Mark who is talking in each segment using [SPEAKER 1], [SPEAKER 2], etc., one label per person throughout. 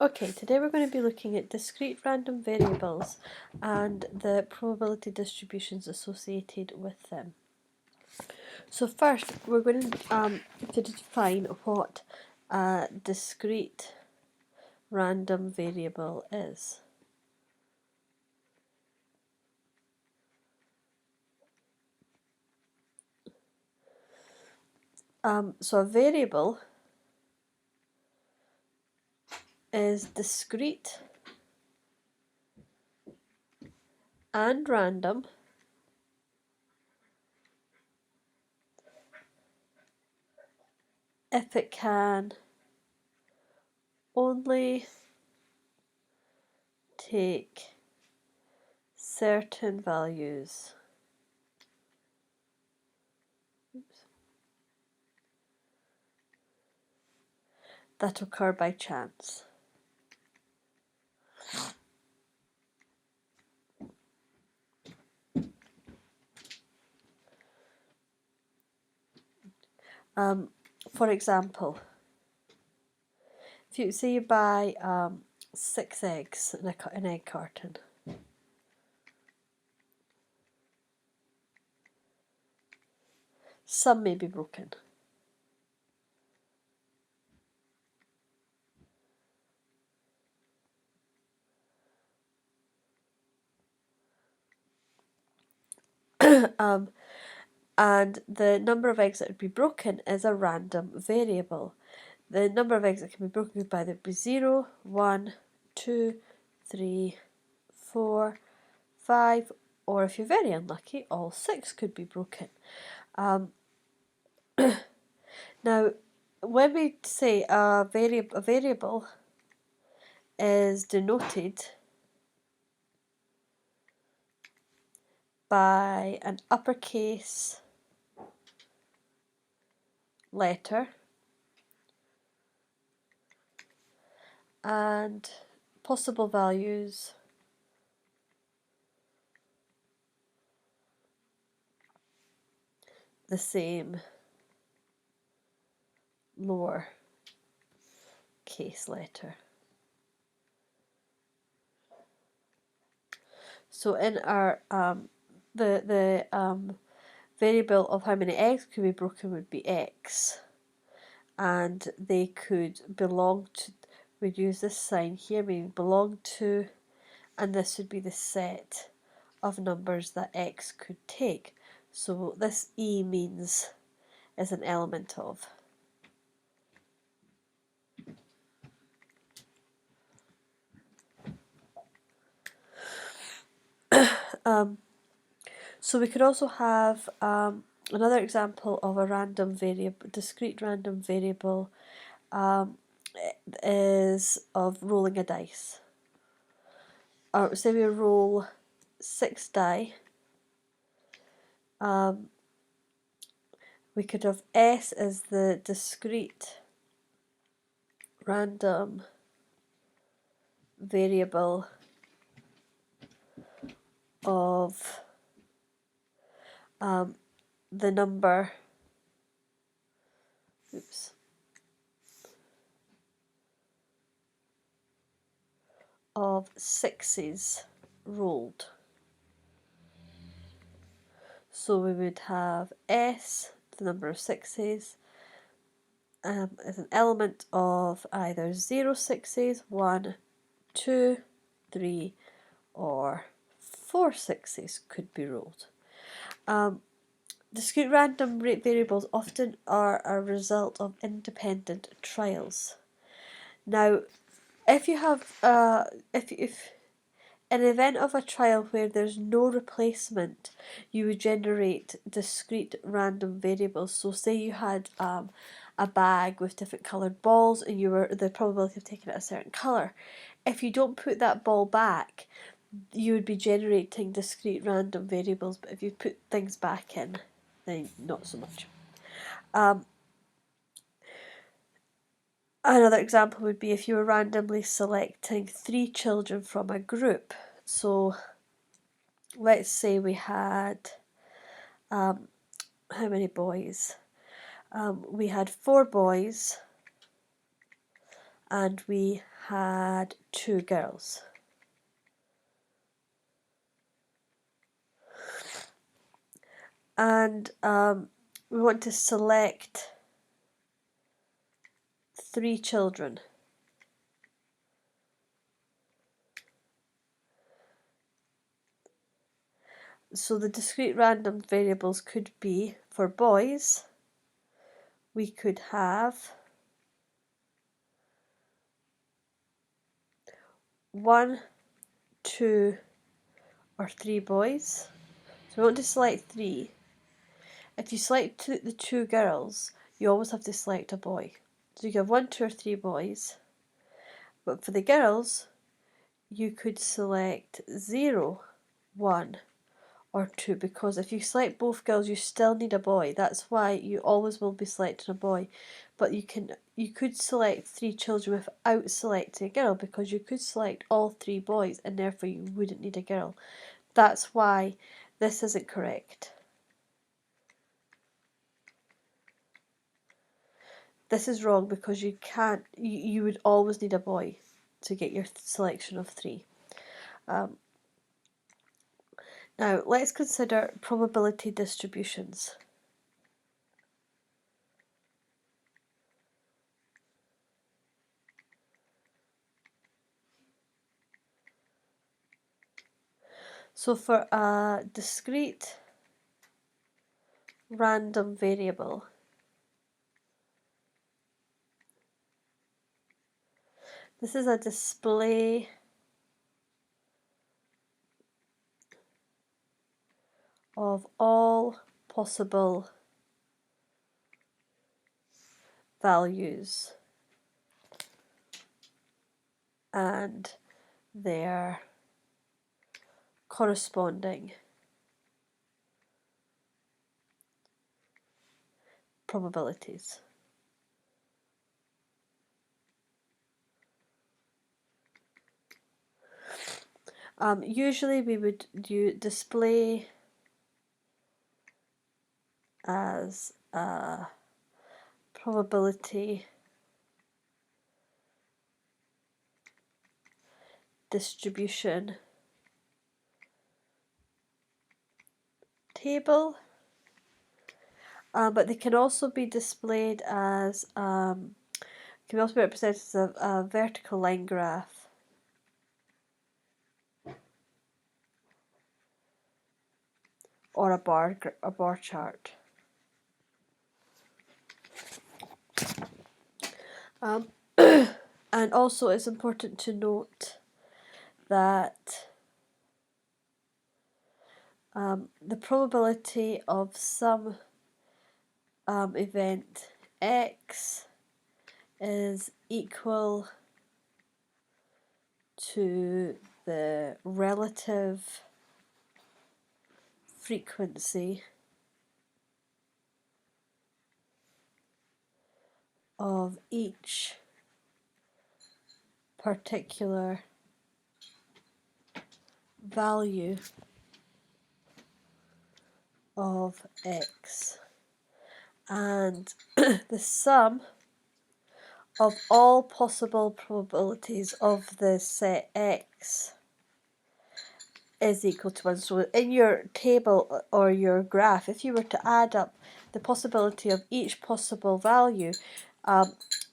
[SPEAKER 1] Okay, today we're going to be looking at discrete random variables and the probability distributions associated with them. So first, we're going to define what a discrete random variable is. So a variable is discrete and random if it can only take certain values that occur by chance. For example, if you say you buy 6 eggs in an egg carton, some may be broken. And the number of eggs that would be broken is a random variable. The number of eggs that can be broken could either be 0, 1, 2, 3, 4, 5, or if you're very unlucky, all 6 could be broken. Now, when we say a variable is denoted by an uppercase letter and possible values the same lower case letter. So in our the variable of how many eggs could be broken would be x, and they could belong to, we'd use this sign here, meaning belong to, and this would be the set of numbers that x could take. So this E means is an element of. So we could also have another example of a random variable, discrete random variable, is of rolling a dice. Or say we roll 6 die. We could have S as the discrete random variable of the number of 6s rolled. So we would have S, the number of 6s, as an element of either 0 6s, 1, 2, 3, or 4 6s could be rolled. Discrete random variables often are a result of independent trials. Now, if you have if in the event of a trial where there's no replacement, you would generate discrete random variables. So say you had a bag with different coloured balls and you were the probability of taking it a certain colour. If you don't put that ball back, you would be generating discrete random variables, but if you put things back in, then not so much. Another example would be if you were randomly selecting 3 children from a group. So let's say we had, how many boys? We had 4 boys and we had 2 girls. And we want to select 3 children. So the discrete random variables could be, for boys, we could have 1, 2, or 3 boys. So we want to select 3. If you select the 2 girls, you always have to select a boy. So you have 1, 2, or 3 boys. But for the girls, you could select 0, 1, or 2, because if you select both girls, you still need a boy. That's why you always will be selecting a boy. But you could select 3 children without selecting a girl, because you could select all 3 boys and therefore you wouldn't need a girl. That's why this isn't correct. This is wrong because you can't. You would always need a boy to get your selection of 3. Now let's consider probability distributions. So for a discrete random variable, this is a display of all possible values and their corresponding probabilities. Usually we would display as a probability distribution table, but they can also be displayed as can also be represented as a vertical line graph or a bar chart. And also it's important to note that the probability of some event X is equal to the relative frequency of each particular value of X, and the sum of all possible probabilities of the set X is equal to 1. So in your table or your graph, if you were to add up the possibility of each possible value,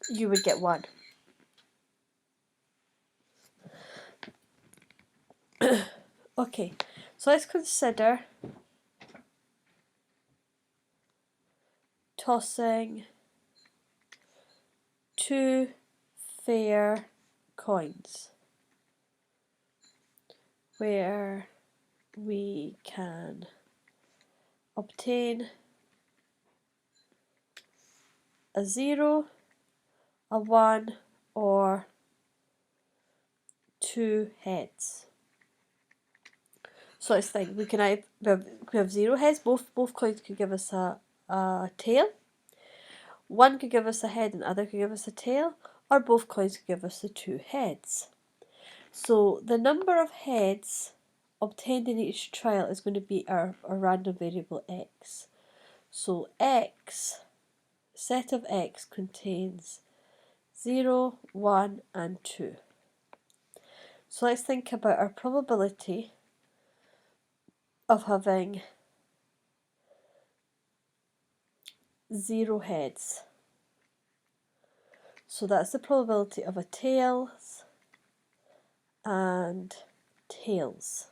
[SPEAKER 1] you would get 1. Okay, so let's consider tossing 2 fair coins where we can obtain a 0, a 1, or 2 heads. So let's think. We have 0 heads. Both coins could give us a tail. One could give us a head and the other could give us a tail, or both coins could give us the 2 heads. So the number of heads obtained in each trial is going to be our random variable X. So X, set of X contains 0, 1 and 2. So let's think about our probability of having 0 heads. So that's the probability of a tails and tails.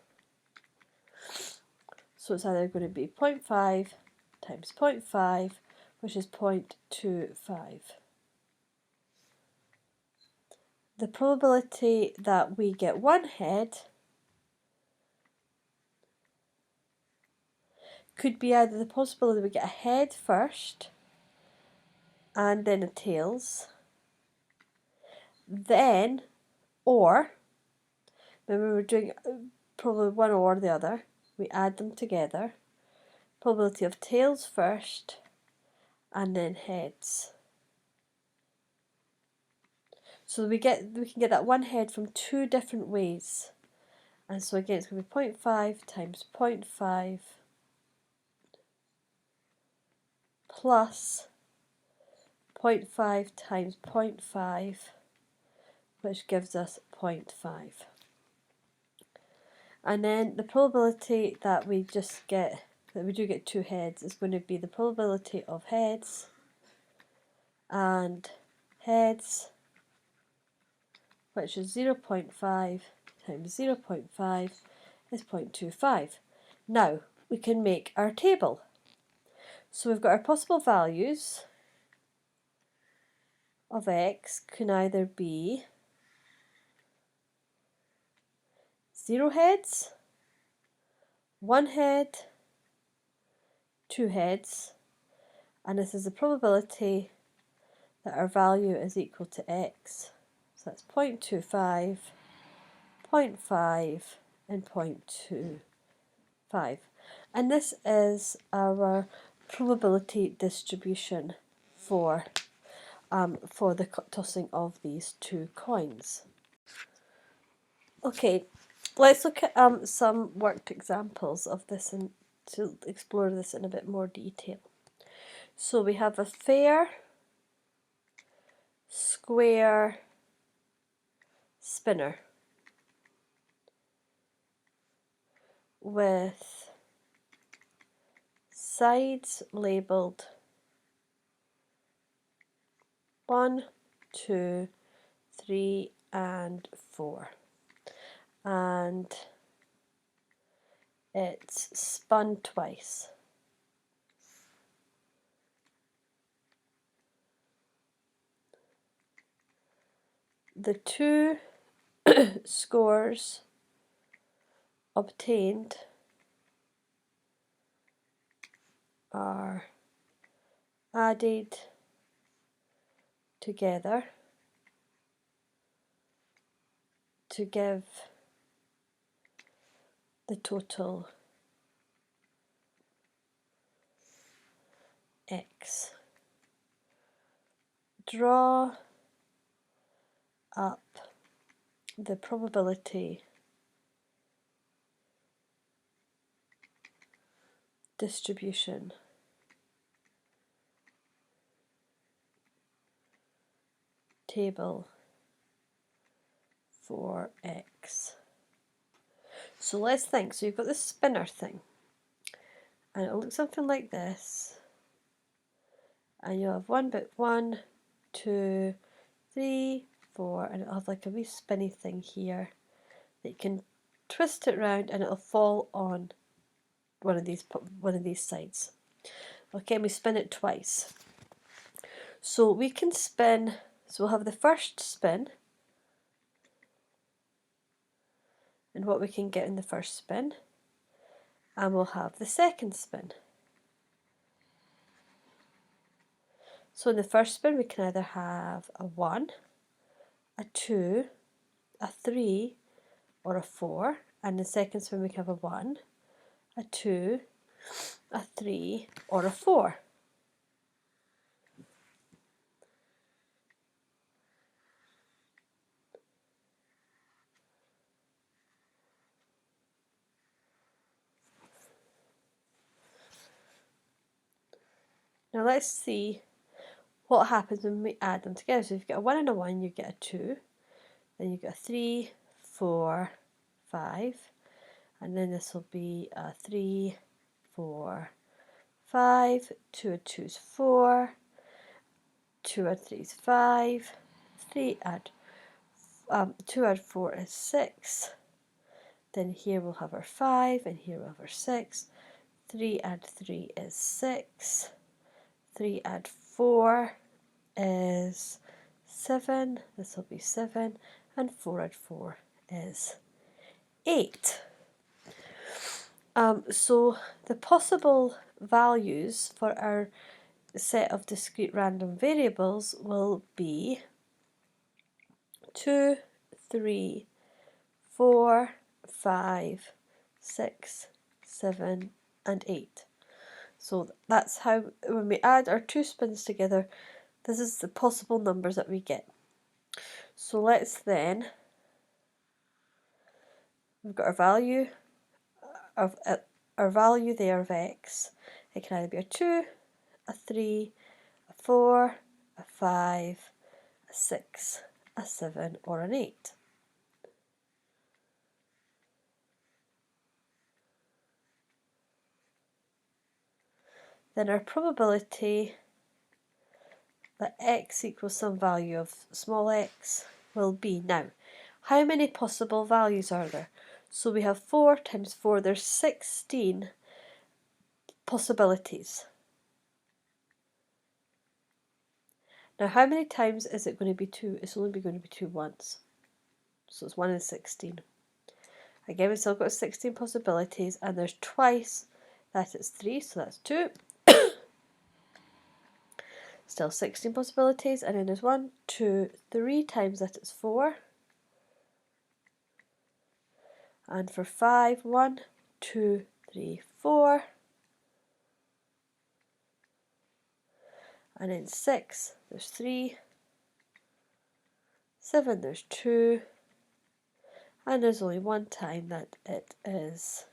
[SPEAKER 1] So it's either going to be 0.5 times 0.5, which is 0.25. The probability that we get 1 head could be either the possibility we get a head first and then a tails, then, or, when we were doing probably one or the other, we add them together, probability of tails first and then heads. So we can get that 1 head from 2 different ways. And so again it's going to be 0.5 times 0.5 plus 0.5 times 0.5, which gives us 0.5. And then the probability that we just get, that we do get 2 heads, is going to be the probability of heads and heads, which is 0.5 times 0.5 is 0.25. Now we can make our table. So we've got our possible values of x can either be 0 heads, 1 head, 2 heads, and this is the probability that our value is equal to x. So that's 0.25, 0.5 and 0.25. And this is our probability distribution for the tossing of these 2 coins. Okay, let's look at some worked examples of this and to explore this in a bit more detail. So we have a fair, square, spinner with sides labelled 1, 2, 3 and 4, and it's spun twice. The 2 scores obtained are added together to give the total x. Draw up the probability distribution table for x. So let's think. So you've got this spinner thing, and it'll look something like this. And you'll have 1 bit 1, 2, 3, 4, and it'll have like a wee spinny thing here that you can twist it round and it'll fall on one of these sides. Okay, and we spin it twice. So we can spin, so we'll have the first spin, and what we can get in the first spin, and we'll have the second spin. So in the first spin we can either have a 1, a 2, a 3 or a 4, and in the second spin we can have a 1, a 2, a 3 or a 4. Now let's see what happens when we add them together. So if you get a 1 and a 1, you get a 2. Then you get a 3, 4, 5. And then this will be a 3, 4, 5. 2 and 2 is 4. 2 and 3 is 5. 2 add 4 is 6. Then here we'll have our 5, and here we'll have our 6. 3 add 3 is 6. 3 add 4 is 7. This will be 7. And 4 add 4 is 8. So the possible values for our set of discrete random variables will be 2, 3, 4, 5, 6, 7, and 8. So that's how, when we add our two spins together, this is the possible numbers that we get. So let's then, we've got our value of our value there of x. It can either be a 2, a 3, a 4, a 5, a 6, a 7, or an 8. Then our probability that x equals some value of small x will be, now, how many possible values are there? So we have 4 times 4, there's 16 possibilities. Now how many times is it going to be 2? It's only going to be 2 once. So it's 1 in 16. Again, we've still got 16 possibilities, and there's twice that it's 3, so that's 2. Still 16 possibilities, and then there's 1, 2, 3 times that it's 4. And for 5, 1, 2, 3, 4. And in 6, there's 3. 7, there's 2. And there's only one time that it is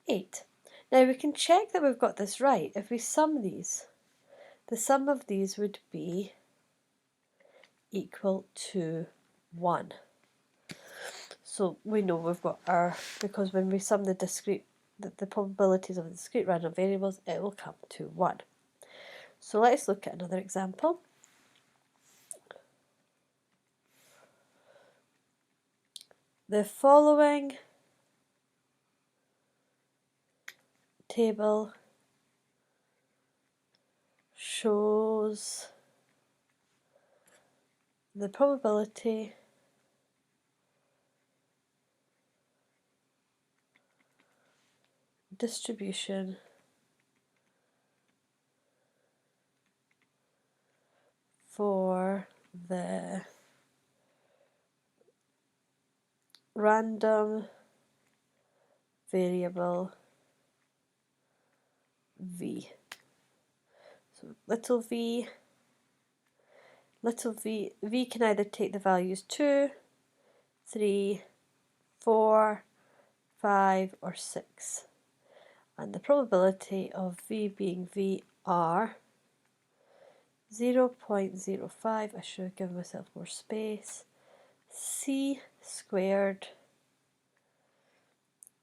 [SPEAKER 1] 8. Now we can check that we've got this right. If we sum these, the sum of these would be equal to 1. So we know we've got our, because when we sum the probabilities of the discrete random variables, it will come to 1. So let's look at another example. The following table shows the probability distribution for the random variable v. So little v, v can either take the values 2, 3, 4, 5, or 6. And the probability of v being v are 0.05, I should have given myself more space, c squared,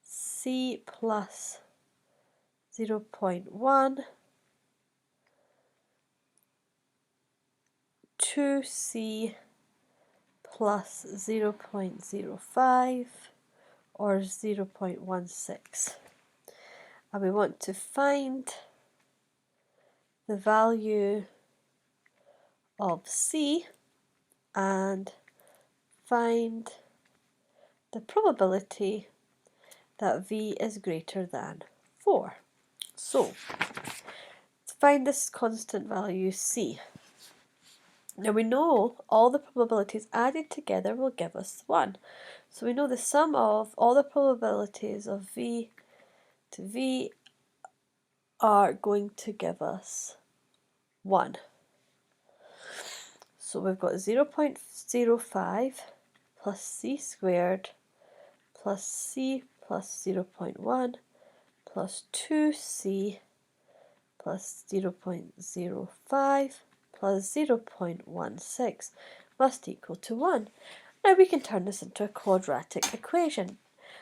[SPEAKER 1] c plus 0.1, 2c plus 0.05, or 0.16. And we want to find the value of c and find the probability that v is greater than 4. So, to find this constant value c. Now we know all the probabilities added together will give us 1. So we know the sum of all the probabilities of v to v are going to give us 1. So we've got 0.05 plus c squared plus c plus 0.1 plus 2c plus 0.05 plus 0.16 must equal to 1. Now we can turn this into a quadratic equation.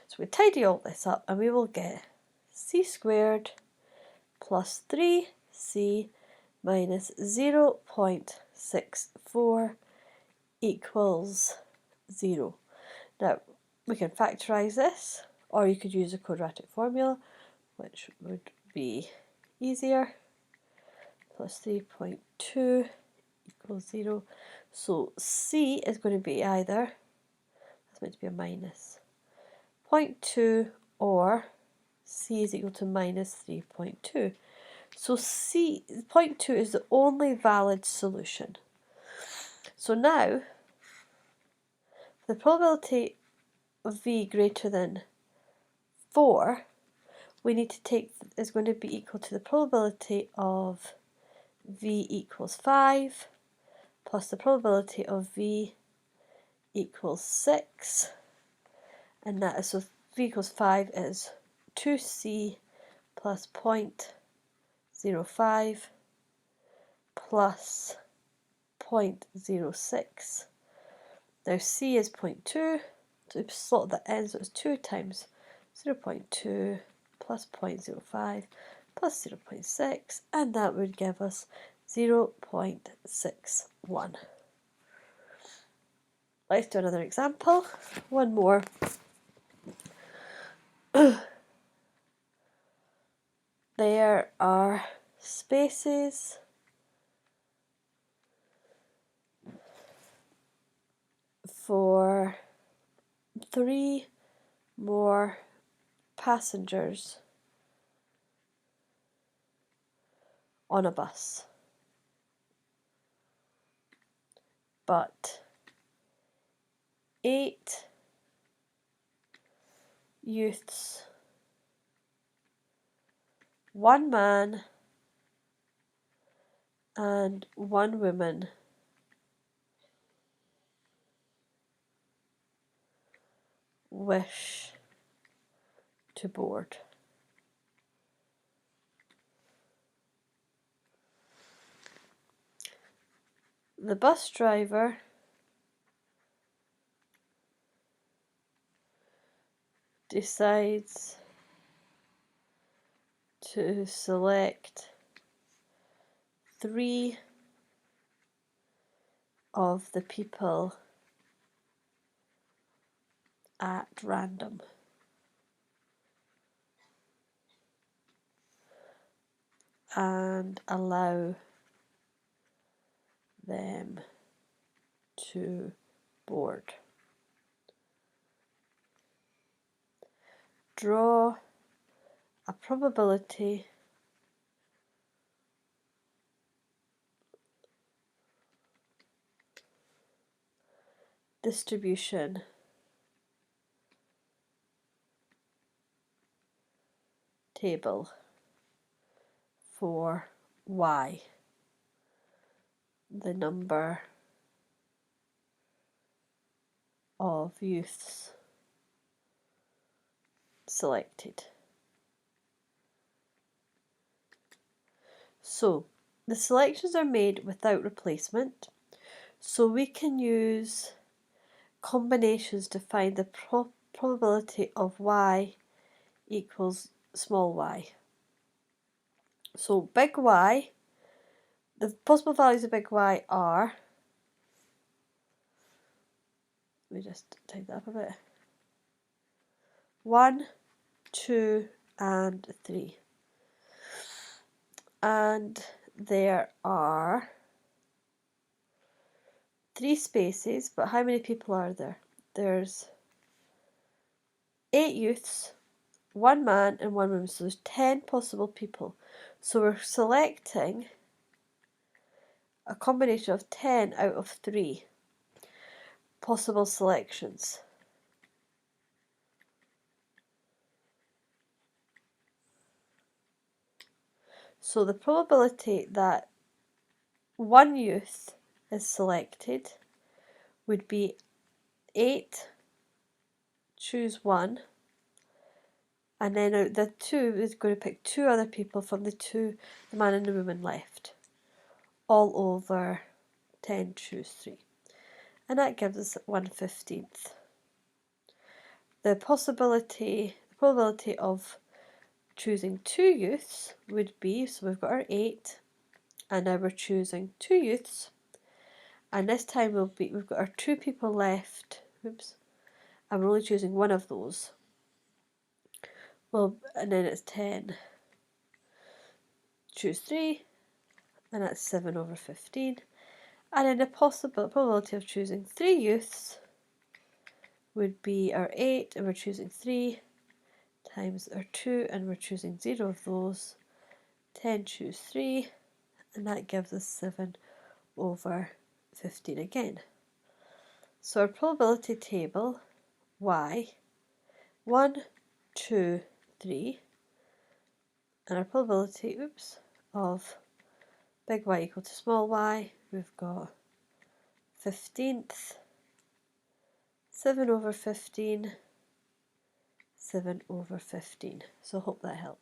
[SPEAKER 1] So we tidy all this up and we will get c squared plus 3c minus 0.64 equals 0. Now we can factorise this, or you could use a quadratic formula, which would be easier. Plus 3.2 equals 0. So c is going to be either, that's meant to be a minus, 0.2 or c is equal to minus 3.2. So c, 0.2 is the only valid solution. So now, the probability of v greater than 4, we need to take, is going to be equal to the probability of v equals 5 plus the probability of v equals 6, and that is, so v equals 5 is 2c plus 0.05 plus 0.06. Now c is 0.2, so we slot that in, so it's 2 times 0.2 plus 0.05 plus 0.6, and that would give us 0.61. Let's do another example. One more. There are spaces for 3 more passengers on a bus, but 8 youths, 1 man and 1 woman wish to board. The bus driver decides to select 3 of the people at random. And allow them to board. Draw a probability distribution table for y, the number of youths selected. So the selections are made without replacement, so we can use combinations to find the probability of y equals small y. So big Y, the possible values of big Y are, let me just type that up a bit, 1, 2 and 3. And there are 3 spaces, but how many people are there? There's 8 youths, 1 man and 1 woman, so there's 10 possible people. So we're selecting a combination of 10 out of 3 possible selections. So the probability that 1 youth is selected would be 8, choose 1, and then out the 2 is going to pick 2 other people from the man and the woman left. all over 10 choose 3. And that gives us 1/15. The probability of choosing 2 youths would be, so we've got our 8, and now we're choosing 2 youths, and this time we've got our 2 people left, oops, and we're only choosing one of those. Well, and then it's 10 choose 3, and that's 7/15. And then the probability of choosing 3 youths would be our 8, and we're choosing 3, times our 2, and we're choosing 0 of those. 10 choose 3, and that gives us 7/15 again. So our probability table, y, 1, 2, 3, and our probability, of big Y equal to small y, we've got 15th, 7/15, 7/15. So I hope that helps.